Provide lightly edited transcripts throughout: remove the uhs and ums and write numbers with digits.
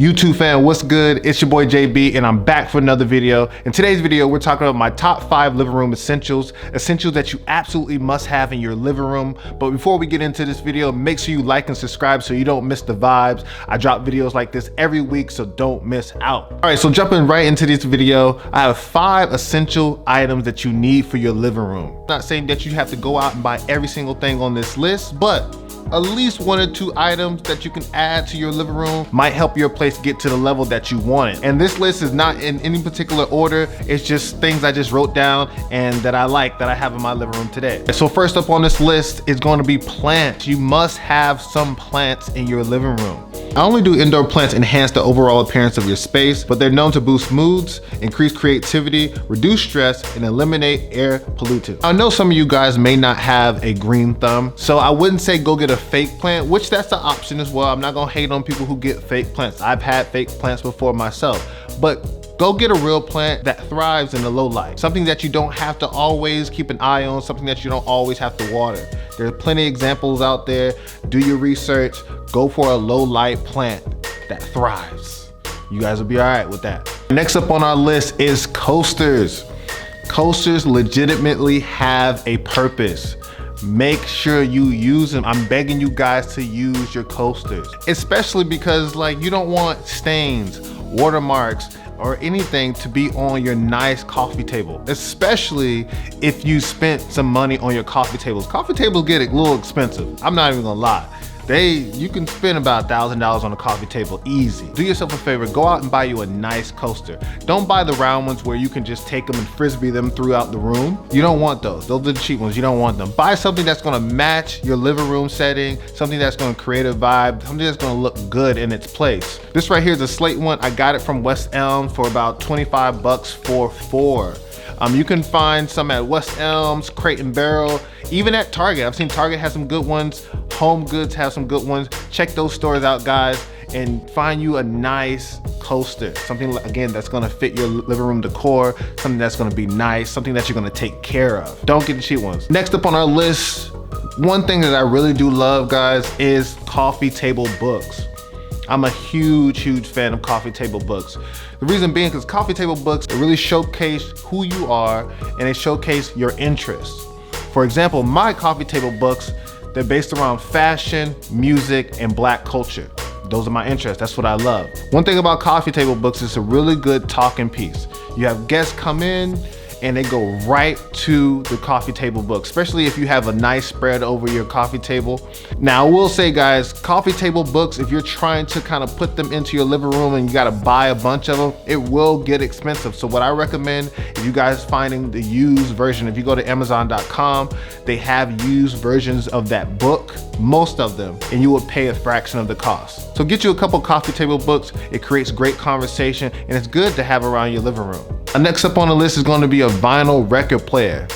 YouTube fan, what's good? It's your boy JB and I'm back for another video. In today's video, we're talking about my top 5 living room essentials that you absolutely must have in your living room. But before we get into this video, make sure you like and subscribe so you don't miss the vibes. I drop videos like this every week, so don't miss out. All right, so jumping right into this video, I have 5 essential items that you need for your living room. I'm not saying that you have to go out and buy every single thing on this list, but at least 1 or 2 items that you can add to your living room might help your place get to the level that you want it. And this list is not in any particular order. It's just things I just wrote down and that I like that I have in my living room today. So first up on this list is going to be plants. You must have some plants in your living room. Not only do indoor plants enhance the overall appearance of your space, but they're known to boost moods, increase creativity, reduce stress, and eliminate air pollutants. I know some of you guys may not have a green thumb, so I wouldn't say go get a fake plant, which that's an option as well. I'm not gonna hate on people who get fake plants. I've had fake plants before myself, but go get a real plant that thrives in the low light. Something that you don't have to always keep an eye on, something that you don't always have to water. There's plenty of examples out there. Do your research, go for a low light plant that thrives. You guys will be all right with that. Next up on our list is coasters. Coasters legitimately have a purpose. Make sure you use them. I'm begging you guys to use your coasters, especially because you don't want stains, watermarks, or anything to be on your nice coffee table, especially if you spent some money on your coffee tables. Coffee tables get a little expensive. I'm not even gonna lie. You can spend about $1,000 on a coffee table easy. Do yourself a favor, go out and buy you a nice coaster. Don't buy the round ones where you can just take them and frisbee them throughout the room. You don't want those. Those are the cheap ones, you don't want them. Buy something that's gonna match your living room setting, something that's gonna create a vibe, something that's gonna look good in its place. This right here is a slate one. I got it from West Elm for about 25 bucks for 4. You can find some at West Elms, Crate and Barrel, even at Target. I've seen Target has some good ones. Home Goods have some good ones. Check those stores out, guys, and find you a nice coaster. Something, again, that's gonna fit your living room decor, something that's gonna be nice, something that you're gonna take care of. Don't get the cheap ones. Next up on our list, one thing that I really do love, guys, is coffee table books. I'm a huge fan of coffee table books. The reason being because coffee table books really showcase who you are and they showcase your interests. For example, my coffee table books, they're based around fashion, music, and Black culture. Those are my interests, that's what I love. One thing about coffee table books is a really good talking piece. You have guests come in and they go right to the coffee table book, especially if you have a nice spread over your coffee table. Now, I will say, guys, coffee table books, if you're trying to kind of put them into your living room and you gotta buy a bunch of them, it will get expensive. So what I recommend is you guys finding the used version. If you go to Amazon.com, they have used versions of that book, most of them, and you will pay a fraction of the cost. So get you a couple coffee table books. It creates great conversation and it's good to have around your living room. Next up on the list is going to be a vinyl record player.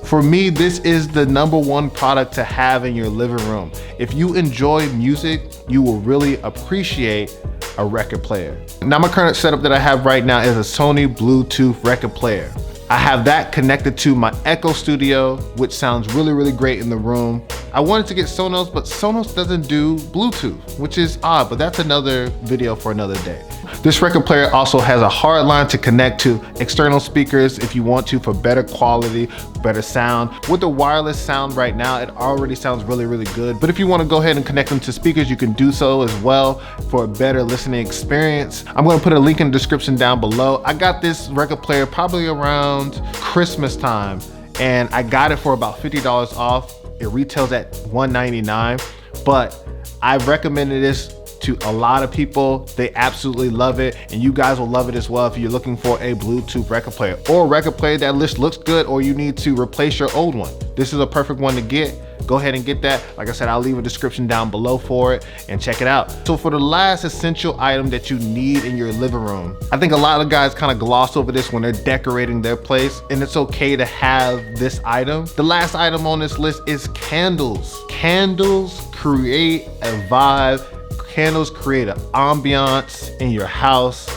For me, this is the #1 product to have in your living room. If you enjoy music, you will really appreciate a record player. Now, my current setup that I have right now is a Sony Bluetooth record player. I have that connected to my Echo Studio, which sounds really great in the room. I wanted to get Sonos, but Sonos doesn't do Bluetooth, which is odd, but that's another video for another day. This record player also has a hard line to connect to external speakers if you want to for better quality, better sound. With the wireless sound right now, it already sounds really good. But if you want to go ahead and connect them to speakers, you can do so as well for a better listening experience. I'm going to put a link in the description down below. I got this record player probably around Christmas time, and I got it for about $50 off. It retails at $199, but I've recommended this to a lot of people. They absolutely love it, and you guys will love it as well if you're looking for a Bluetooth record player or a record player that looks good, or you need to replace your old one. This is a perfect one to get. Go ahead and get that. Like I said, I'll leave a description down below for it and check it out. So for the last essential item that you need in your living room, I think a lot of guys kind of gloss over this when they're decorating their place, and it's okay to have this item. The last item on this list is candles. Candles create a vibe. Candles create an ambiance in your house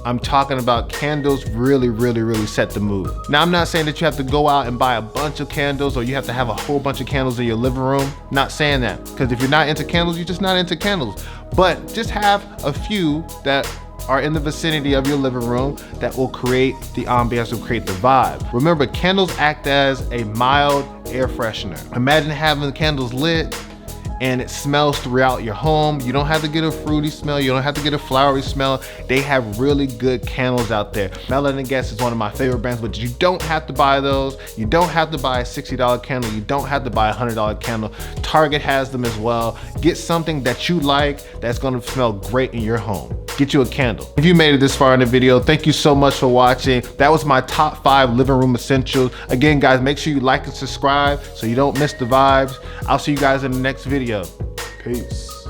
I'm talking about candles really set the mood. Now, I'm not saying that you have to go out and buy a bunch of candles or you have to have a whole bunch of candles in your living room. Not saying that, because if you're not into candles, you're just not into candles. But just have a few that are in the vicinity of your living room that will create the ambiance, will create the vibe. Remember, candles act as a mild air freshener. Imagine having the candles lit and it smells throughout your home. You don't have to get a fruity smell. You don't have to get a flowery smell. They have really good candles out there. Melon & Guess is one of my favorite brands, but you don't have to buy those. You don't have to buy a $60 candle. You don't have to buy a $100 candle. Target has them as well. Get something that you like that's gonna smell great in your home. Get you a candle. If you made it this far in the video, thank you so much for watching. That was my top 5 living room essentials. Again, guys, make sure you like and subscribe so you don't miss the vibes. I'll see you guys in the next video. Peace.